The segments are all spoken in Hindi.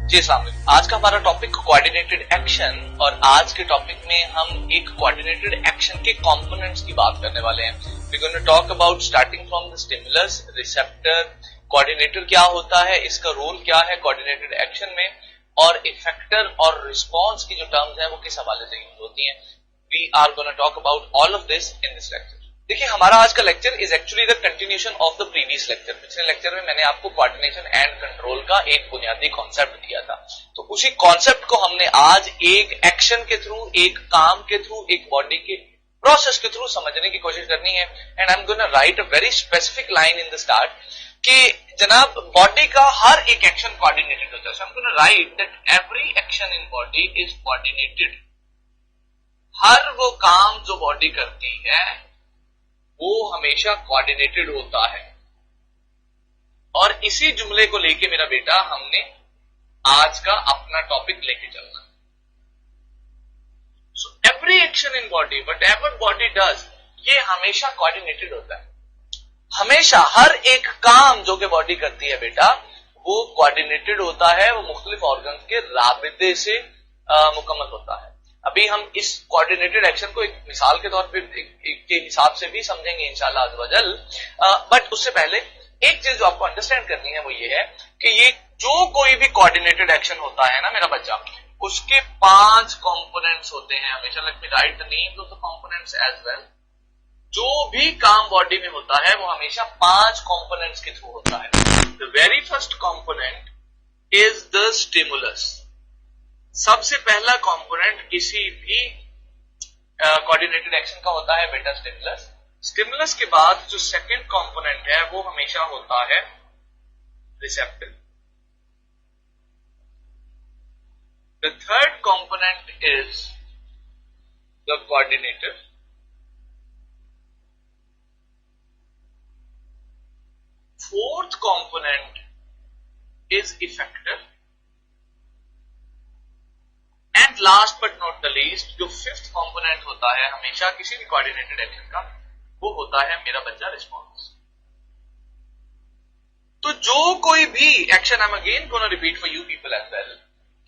जी अस्सलाम वालेकुम। आज का हमारा टॉपिक कोऑर्डिनेटेड एक्शन और आज के टॉपिक में हम एक कोऑर्डिनेटेड एक्शन के कंपोनेंट्स की बात करने वाले हैं। We going to talk about starting from the stimulus, receptor, coordinator क्या होता है, इसका रोल क्या है कोऑर्डिनेटेड एक्शन में, और इफेक्टर और रिस्पॉन्स की जो टर्म्स है वो किस हवाले से यूज होती हैं। We are going to talk about all of this in this lecture. देखिए हमारा आज का lecture is actually the continuation of the previous lecture. पिछले लेक्चर में मैंने आपको कोऑर्डिनेशन एंड कंट्रोल का एक बुनियादी कॉन्सेप्ट दिया था, तो उसी कॉन्सेप्ट को हमने आज एक एक्शन के थ्रू, एक काम के थ्रू, एक बॉडी के प्रोसेस के थ्रू समझने की कोशिश करनी है। And I am going to write a very specific line in the start कि जनाब बॉडी का हर एक एक्शन कोऑर्डिनेटेड होता है। So I am going to write that every action in body is coordinated. हर वो काम जो बॉडी करती है वो हमेशा कोऑर्डिनेटेड होता है। और इसी जुमले को लेके मेरा बेटा हमने आज का अपना टॉपिक लेके चलना। So every action in body, what ever body does, ये हमेशा कोऑर्डिनेटेड होता है। हमेशा हर एक काम जो कि बॉडी करती है बेटा वो कोऑर्डिनेटेड होता है, वो मुख्तलिफ ऑर्गन के राबिते से मुकम्मल होता है। अभी हम इस कोऑर्डिनेटेड एक्शन को एक मिसाल के तौर पे के हिसाब से भी समझेंगे इंशाल्लाह अज़्ज़वजल। बट उससे पहले एक चीज जो आपको अंडरस्टैंड करनी है वो ये है कि ये जो कोई भी कोऑर्डिनेटेड एक्शन होता है ना मेरा बच्चा, उसके 5 कंपोनेंट्स होते हैं। हमेशा let me write the names of the components as well. जो भी काम बॉडी में होता है वो हमेशा 5 कंपोनेंट्स के थ्रू होता है। The very first component is the stimulus. सबसे पहला कंपोनेंट किसी भी कोऑर्डिनेटेड एक्शन का होता है बेटा स्टिमुलस। स्टिमुलस के बाद जो सेकंड कंपोनेंट है वो हमेशा होता है receptor. The third component is the coordinator. Fourth component is effector. And last but not the least, जो फिफ्थ कंपोनेंट होता है हमेशा किसी भी कोऑर्डिनेटेड एक्शन का, वो होता है मेरा बच्चा रिस्पॉन्स। तो जो कोई भी action, I am again gonna repeat for you people as well,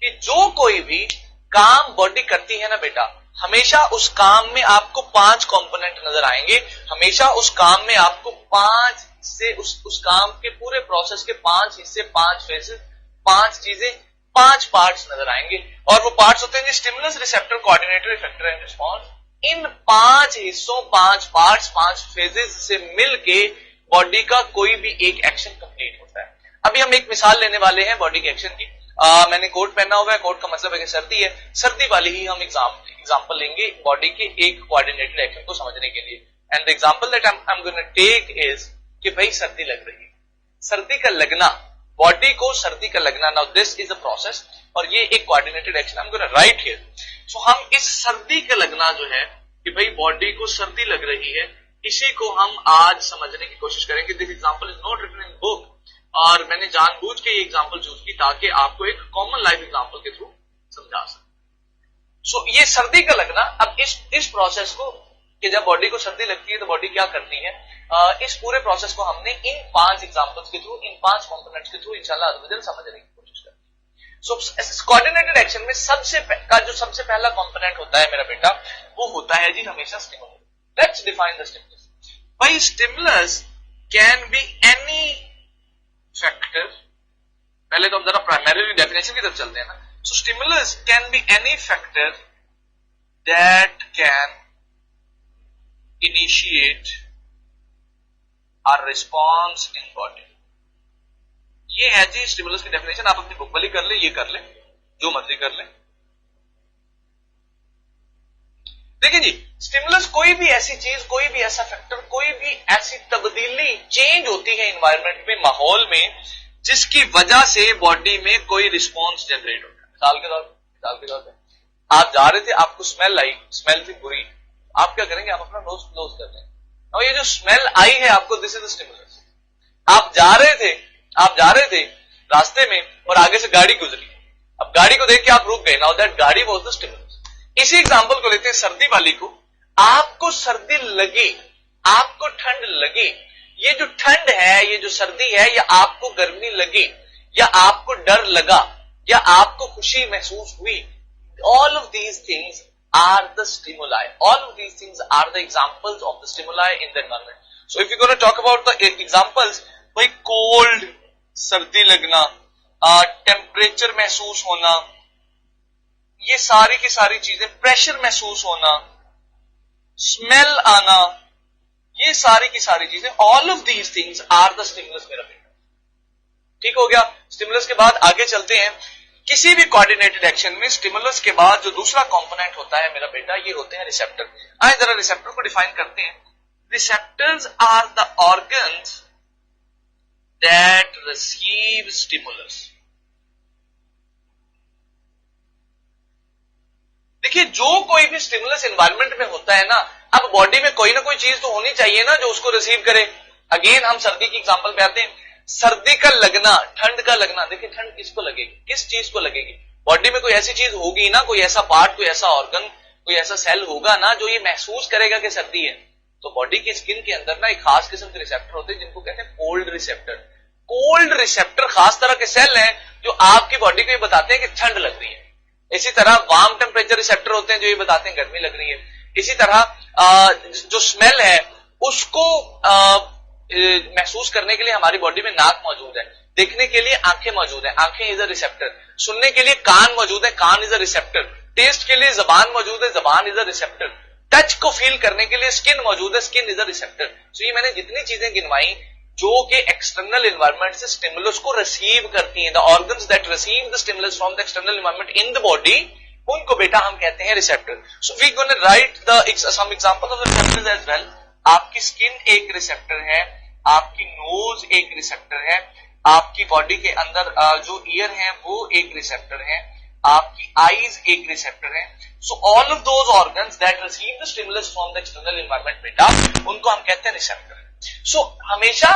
कि जो कोई भी काम बॉडी करती है ना बेटा, हमेशा उस काम में आपको 5 कंपोनेंट नजर आएंगे। हमेशा उस काम में आपको 5 से उस काम के पूरे प्रोसेस के 5 हिस्से, 5 फेजेस, 5 चीजें, 5 पार्ट्स नजर आएंगे। और वो पार्ट्स होते हैं stimulus, receptor, coordinator, effector and response. इन 5 हिस्सों, 5 पार्ट्स, 5 फेजेस से मिलके बॉडी का कोई भी एक एक्शन कंप्लीट होता है। अभी हम एक मिसाल लेने वाले हैं बॉडी के एक्शन की। मैंने कोट पहना हुआ है, कोट का मतलब है कि सर्दी है, सर्दी वाली ही हम एग्जाम्पल लेंगे बॉडी के एक कोऑर्डिनेटेड एक्शन को समझने के लिए। And the example that I am going to take is कि भाई सर्दी लग रही है। सर्दी का लगना, बॉडी को सर्दी का लगना, now this is a process और ये एक coordinated action I am going to write here. So हम इस सर्दी का लगना जो है कि भाई बॉडी को सर्दी लग रही है, इसी को हम आज समझने की कोशिश करेंगे। This example is not written in book और मैंने जानबूझ के ये एग्जांपल चूज की ताकि आपको एक कॉमन लाइफ एग्जांपल के थ्रू समझा सके। सो ये सर्दी का लगना, अब इस प्रोसेस को कि जब बॉडी को सर्दी लगती है तो बॉडी क्या करती है, इस पूरे प्रोसेस को हमने इन 5 एग्जांपल्स के थ्रू, इन 5 कंपोनेंट्स के थ्रू इंशाल्लाह अज़्ज़वजल समझने की कोशिश करेंगे। सो कोऑर्डिनेटेड एक्शन में सबसे पहला कंपोनेंट होता है मेरा बेटा, वो होता है जी हमेशा stimulus. Let's define the stimulus. भाई stimulus can be any factor. पहले तो हम जरा प्राइमरी डेफिनेशन की तरफ चलते हैं ना। So stimulus can be any factor that can initiate a response in body। ये है जी स्टिमुलस की डेफिनेशन। आप अपनी बुक वाली कर ले, ये कर ले, जो मर्जी कर ले। देखिए जी, स्टिमुलस कोई भी ऐसी चीज, कोई भी ऐसा फैक्टर, कोई भी ऐसी तब्दीली, चेंज होती है इन्वायरमेंट में, माहौल में, जिसकी वजह से बॉडी में कोई रिस्पॉन्स जनरेट होता है। मिसाल के तौर पे आप जा रहे थे, आपको स्मेल आई, स्मेल थी बुरी, आप क्या करेंगे, आप अपना नोज क्लोज कर लेंगे। और ये जो स्मेल आई है आपको, दिस इज द स्टिमुलस। आप जा रहे थे रास्ते में और आगे से गाड़ी गुजरी, अब गाड़ी को देख के आप रुक गए, नाउ दैट गाड़ी वाज द स्टिमुलस। इसी एग्जांपल को लेते हैं सर्दी वाली को। आपको सर्दी लगे, आपको ठंड लगे, ये जो ठंड है, ये जो सर्दी है, या आपको गर्मी लगे, या आपको डर लगा, या आपको खुशी महसूस हुई, all of these things are the stimuli. All of these things are the examples of the stimuli in the environment. So if you're going to talk about the examples, भाई cold, सर्दी लगना, टेम्परेचर महसूस होना, ये सारी की सारी चीजें, प्रेशर महसूस होना, स्मेल आना, ये सारी की सारी चीजें, all of these things are the stimulus मेरा बेटा. ठीक हो गया. स्टिमुलस के बाद आगे चलते हैं. किसी भी कोऑर्डिनेटेड एक्शन में स्टिमुलस के बाद जो दूसरा कंपोनेंट होता है मेरा बेटा, ये होते हैं रिसेप्टर. आइए जरा रिसेप्टर को डिफाइन करते हैं. Receptors are the organs that receive stimulus. देखिए, जो कोई भी स्टिमुलस एनवायरनमेंट में होता है ना, अब बॉडी में कोई ना कोई चीज तो होनी चाहिए ना जो उसको रिसीव करे. अगेन हम सर्दी की एग्जांपल पे आते हैं. सर्दी का लगना, ठंड का लगना. देखिए, ठंड किसको लगेगी, किस चीज को लगेगी? बॉडी में कोई ऐसी चीज होगी ना, कोई ऐसा पार्ट, कोई ऐसा ऑर्गन, कोई ऐसा सेल होगा ना जो ये महसूस करेगा कि सर्दी है. तो बॉडी की स्किन के अंदर ना एक खास किस्म के रिसेप्टर होते हैं जिनको कहते हैं कोल्ड रिसेप्टर. कोल्ड रिसेप्टर खास तरह के सेल हैं जो आपकी बॉडी को ये बताते हैं कि ठंड लग रही है. इसी तरह वार्म टेम्परेचर रिसेप्टर होते हैं जो ये बताते हैं गर्मी लग रही है. इसी तरह जो स्मेल है उसको महसूस करने के लिए हमारी बॉडी में नाक मौजूद है, देखने के लिए आंखें मौजूद है, आंखें इज अ रिसेप्टर, सुनने के लिए कान मौजूद है, कान इज अ रिसेप्टर, टेस्ट के लिए जबान मौजूद है, जबान इज अ रिसेप्टर, टच को फील करने के लिए स्किन मौजूद है, skin is a receptor. So ये मैंने जितनी चीजें गिनवाई जो कि एक्सटर्नल एनवायरनमेंट से स्टिमुलस को रिसीव करती हैं, the organs that receive the stimulus from the external environment in the body, उनको बेटा हम कहते हैं receptor. So we gonna right some examples of receptors as well. आपकी स्किन एक रिसेप्टर है, आपकी नोज एक रिसेप्टर है, आपकी बॉडी के अंदर जो ईयर है वो एक रिसेप्टर है, आपकी आईज एक रिसेप्टर है. So all of those organs that receive the stimulus from the external environment बेटा, उनको हम कहते हैं रिसेप्टर. सो हमेशा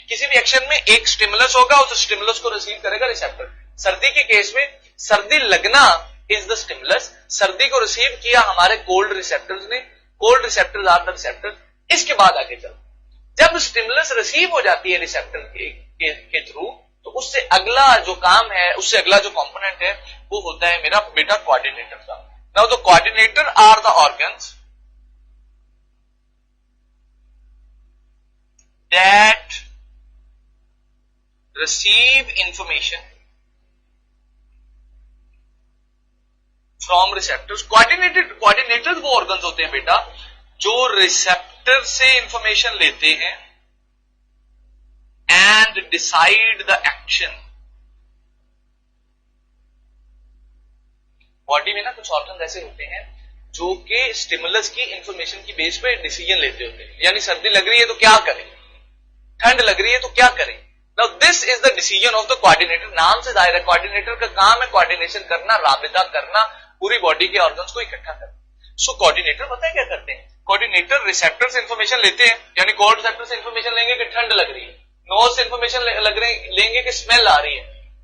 किसी भी एक्शन में एक स्टिमुलस होगा, उस स्टिमुलस को रिसीव करेगा रिसेप्टर. सर्दी के केस में सर्दी लगना इज द स्टिमुलस. सर्दी को रिसीव किया हमारे कोल्ड रिसेप्टर्स ने, cold receptors are the receptor. इसके बाद आगे चल, जब स्टिमुलस रिसीव हो जाती है रिसेप्टर के थ्रू, तो उससे अगला जो काम है, उससे अगला जो कंपोनेंट है वो होता है मेरा बेटा कोऑर्डिनेटर का. Now the coordinator are the organs that receive information from receptors. Coordinators वो ऑर्गन्स होते हैं बेटा जो रिसेप्टर से इंफॉर्मेशन लेते हैं and decide the action. Body में ना कुछ ऑर्गन ऐसे होते हैं जो कि स्टिमुलस की इंफॉर्मेशन की बेस पे डिसीजन लेते होते हैं. यानी सर्दी लग रही है तो क्या करें, ठंड लग रही है तो क्या करें. Now this is the decision of the coordinator. नाम से जाहिर है कोऑर्डिनेटर का काम है कोऑर्डिनेशन करना, राबिता करना, पूरी बॉडी के ऑर्गन्स को इकट्ठा करना. सो कोऑर्डिनेटर पता है क्या करते हैं? कोऑर्डिनेटर रिसेप्टर से इंफॉर्मेशन लेते हैं, यानी कोल्ड रिसेप्टर से इंफॉर्मेशन लेंगे कि ठंड लग रही है, नोज से इंफॉर्मेशन लेंगे कि स्मेल आ रही है,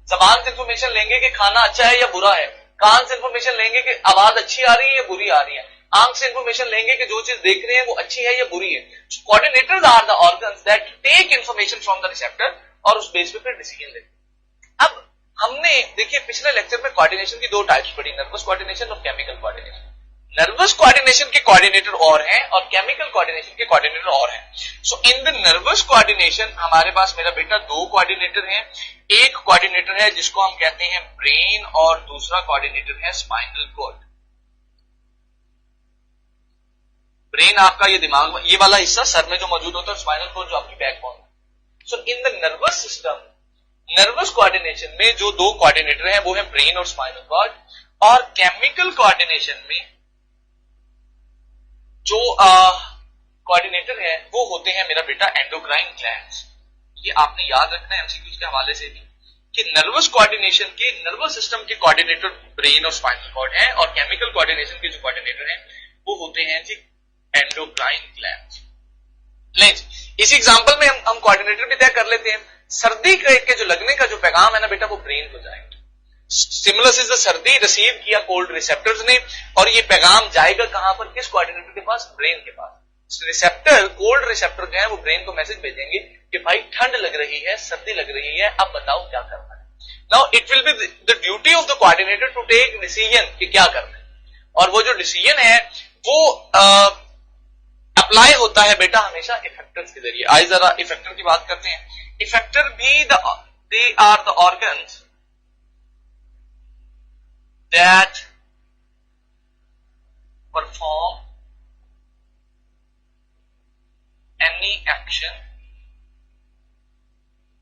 जबान से इंफॉर्मेशन लेंगे कि खाना अच्छा है या बुरा है, कान से इंफॉर्मेशन लेंगे कि आवाज अच्छी आ रही है या बुरी आ रही है, आंख से इंफॉर्मेशन लेंगे कि जो चीज देख रहे हैं वो अच्छी है या बुरी है. Coordinators are the organs that take information from the receptor और उस बेस पे फिर डिसीजन लेते. अब हमने देखिए पिछले लेक्चर में कोऑर्डिनेशन की दो टाइप्स पढ़ी, नर्वस कोऑर्डिनेशन और केमिकल कोऑर्डिनेशन. नर्वस कोऑर्डिनेशन के कोऑर्डिनेटर और हैं और केमिकल कोऑर्डिनेशन के कोऑर्डिनेटर और हैं. सो इन द नर्वस कोऑर्डिनेशन हमारे पास मेरा बेटा दो कोऑर्डिनेटर हैं. एक कोऑर्डिनेटर है जिसको हम कहते हैं ब्रेन और दूसरा कोऑर्डिनेटर है स्पाइनल कॉर्ड. ब्रेन आपका ये दिमाग में ये वाला हिस्सा सर में जो मौजूद होता है, स्पाइनल कॉर्ड जो आपकी बैकबोन है. So in the nervous system, nervous coordination में जो दो कोऑर्डिनेटर हैं वो है ब्रेन और स्पाइनल कॉर्ड. और केमिकल कोऑर्डिनेशन में जो कोऑर्डिनेटर है वो होते हैं मेरा बेटा एंडोक्राइन ग्लैंड्स. ये आपने याद रखना है एमसीक्यूज के हवाले से भी कि नर्वस कोऑर्डिनेशन के, नर्वस सिस्टम के कोऑर्डिनेटर ब्रेन और स्पाइनल कॉर्ड हैं और केमिकल कोऑर्डिनेशन के जो कोऑर्डिनेटर हैं वो होते हैं जी एंडोक्राइन ग्लैंड्स. इसी एग्जांपल में हम कोऑर्डिनेटर भी तय कर लेते हैं. सर्दी के जो लगने का जो पैगाम है ना बेटा वो ब्रेन को जाएगा. स्टिमुलस इज द सर्दी, रिसीव किया कोल्ड रिसेप्टर्स ने और ये पैगाम जाएगा कहां पर, किस कोऑर्डिनेटर के पास, ब्रेन के पास. रिसेप्टर, कोल्ड रिसेप्टर जो है वो ब्रेन को मैसेज भेजेंगे कि भाई ठंड लग रही है, सर्दी लग रही है, अब बताओ क्या करना है. Now it will be the duty of the coordinator to take decision कि क्या करना है, और वो जो डिसीजन है वो अप्लाई होता है बेटा हमेशा इफेक्टर्स के जरिए। आइए जरा इफेक्टर की बात करते हैं। इफेक्टर भी they are the organs that perform any action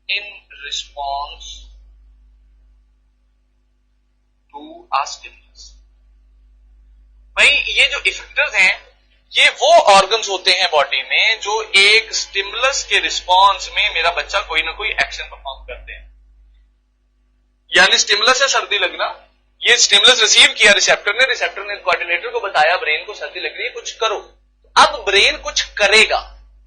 in response to a stimulus. भाई ये जो इफेक्टर्स हैं ये वो ऑर्गन्स होते हैं बॉडी में जो एक स्टिमुलस के रिस्पॉन्स में मेरा बच्चा कोई ना कोई एक्शन परफॉर्म करते हैं। यानी स्टिमुलस है सर्दी लगना, ये स्टिमुलस रिसीव किया रिसेप्टर ने कोऑर्डिनेटर को बताया ब्रेन को सर्दी लग रही है कुछ करो। अब ब्रेन कुछ करेगा,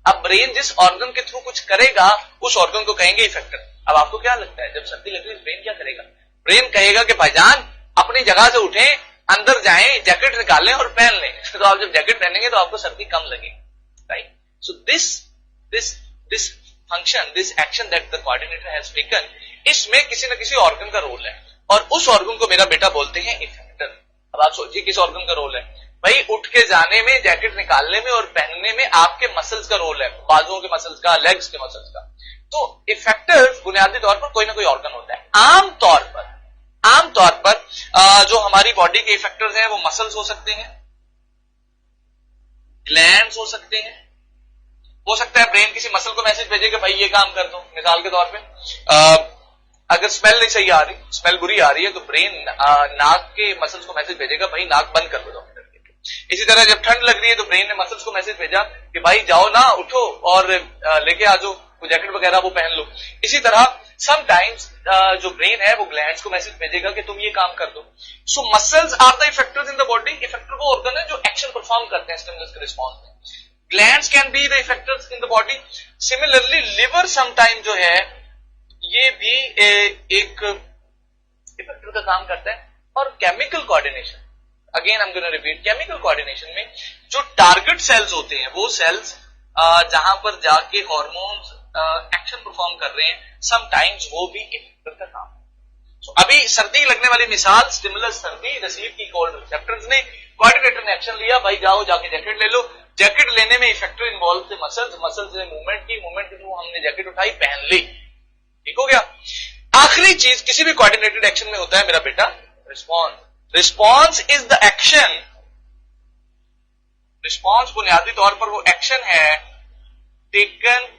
अब ब्रेन जिस ऑर्गन के थ्रू कुछ करेगा उस ऑर्गन को कहेंगे इफेक्टर। अब आपको क्या लगता है जब सर्दी लग रही है ब्रेन क्या करेगा? ब्रेन कहेगा कि भाईजान अपनी जगह से उठें, अंदर जाएं, जैकेट निकालें और पहन लें। तो आप जब जैकेट पहनेंगे तो आपको सर्दी कम लगेगी, right? So this function, this action that the coordinator has taken, इसमें किसी न किसी ऑर्गन का रोल है और उस ऑर्गन को मेरा बेटा बोलते हैं इफेक्टर। अब आप सोचिए किस ऑर्गन का रोल है भाई? उठ के जाने में, जैकेट निकालने में और पहनने में आपके मसल्स का रोल है, बाजुओं के मसल्स का, लेग्स के मसल्स का। तो इफेक्टर बुनियादी तौर पर कोई ना कोई ऑर्गन होता है। आमतौर पर जो हमारी बॉडी के इफेक्टर्स हैं वो मसल्स हो सकते हैं, ग्लैंड्स हो सकते हैं, हो सकता है ब्रेन किसी मसल को मैसेज भेजे कि भाई ये काम कर दो। मिसाल के तौर पे अगर स्मेल नहीं सही आ रही, स्मेल बुरी आ रही है तो ब्रेन नाक के मसल्स को मैसेज भेजेगा भाई नाक बंद कर दो डॉक्टर। इसी तरह जब ठंड लग रही है तो ब्रेन ने मसल्स को मैसेज भेजा कि भाई जाओ ना, उठो और लेके आ जाओ जैकेट वगैरह वो पहन लो। इसी तरह समटाइम्स जो ब्रेन है वो ग्लैंड्स को मैसेज भेजेगा कि तुम ये काम कर दो। So muscles are the effectors in the body. Effector वो ऑर्गन है जो एक्शन परफॉर्म करते हैं स्टिमुलस के रिस्पॉन्स में। Glands can be the effectors in the body. Similarly liver sometime जो है ये भी एक इफेक्टर का काम करता है। और chemical coordination, again I am gonna repeat, chemical coordination में जो टारगेट सेल्स होते हैं वो सेल्स जहां पर जाके हॉर्मोन्स एक्शन परफॉर्म कर रहे हैं, समटाइम्स वो भी इफेक्टर का काम है। So, अभी सर्दी लगने वाली मिसाल, स्टिमुलस सर्दी रिसीव की कोल्ड रिसेप्टर्स ने, कोऑर्डिनेटर ने एक्शन लिया, भाई जाओ जाके जैकेट ले लो। जैकेट लेने में इफेक्टर इन्वॉल्व थे मसल्स ने मूवमेंट की, मूवमेंट के थ्रू हमने जैकेट उठाई, पहन ली, ठीक हो गया। आखिरी चीज किसी भी कोऑर्डिनेटेड एक्शन में होता है मेरा बेटा response. Response is the action, response बुनियादी तौर पर वो एक्शन है taken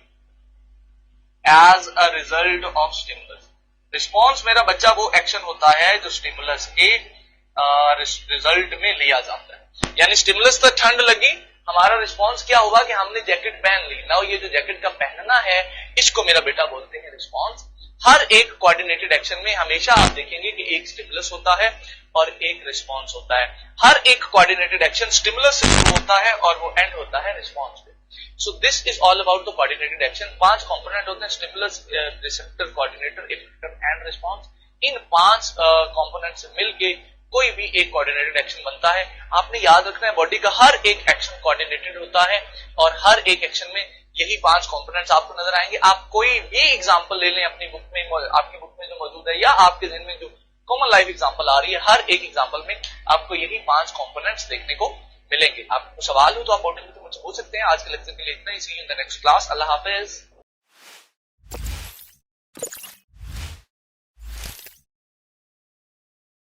as a result of stimulus. Response मेरा बच्चा वो एक्शन होता है जो स्टिमुलस के रिजल्ट में लिया जाता है। यानी स्टिमुलस तक ठंड लगी, हमारा रिस्पॉन्स क्या हुआ कि हमने जैकेट पहन ली। नाउ ये जो जैकेट का पहनना है इसको मेरा बेटा बोलते हैं रिस्पॉन्स। हर एक कोऑर्डिनेटेड एक्शन में हमेशा आप देखेंगे कि एक स्टिमुलस होता है और एक रिस्पॉन्स होता है। हर एक कोऑर्डिनेटेड एक्शन स्टिमुलस से शुरू होता है और वो एंड होता है रिस्पॉन्स पे। So this is all about the coordinated action. 5 component होते हैं, stimulus, receptor, coordinator, effector and response. इन 5 कंपोनेंट से मिलके कोई भी एक कोऑर्डिनेटेड एक्शन बनता है। आपने याद रखना है बॉडी का हर एक एक्शन कोऑर्डिनेटेड होता है और हर एक एक्शन में यही 5 कंपोनेंट्स आपको नजर आएंगे। आप कोई भी एग्जांपल ले लें अपनी बुक में, आपकी बुक में जो मौजूद है या आपके ज़हन में जो कॉमन लाइफ एग्जांपल आ रही है, हर एक एग्जांपल में आपको यही 5 कंपोनेंट्स देखने को मिलेंगे। आपको सवाल हो तो आप ऑडियो में मुझसे पूछ सकते हैं। आज के लेक्चर के लिए इतना ही। See you in the next class. अल्लाह हाफिज।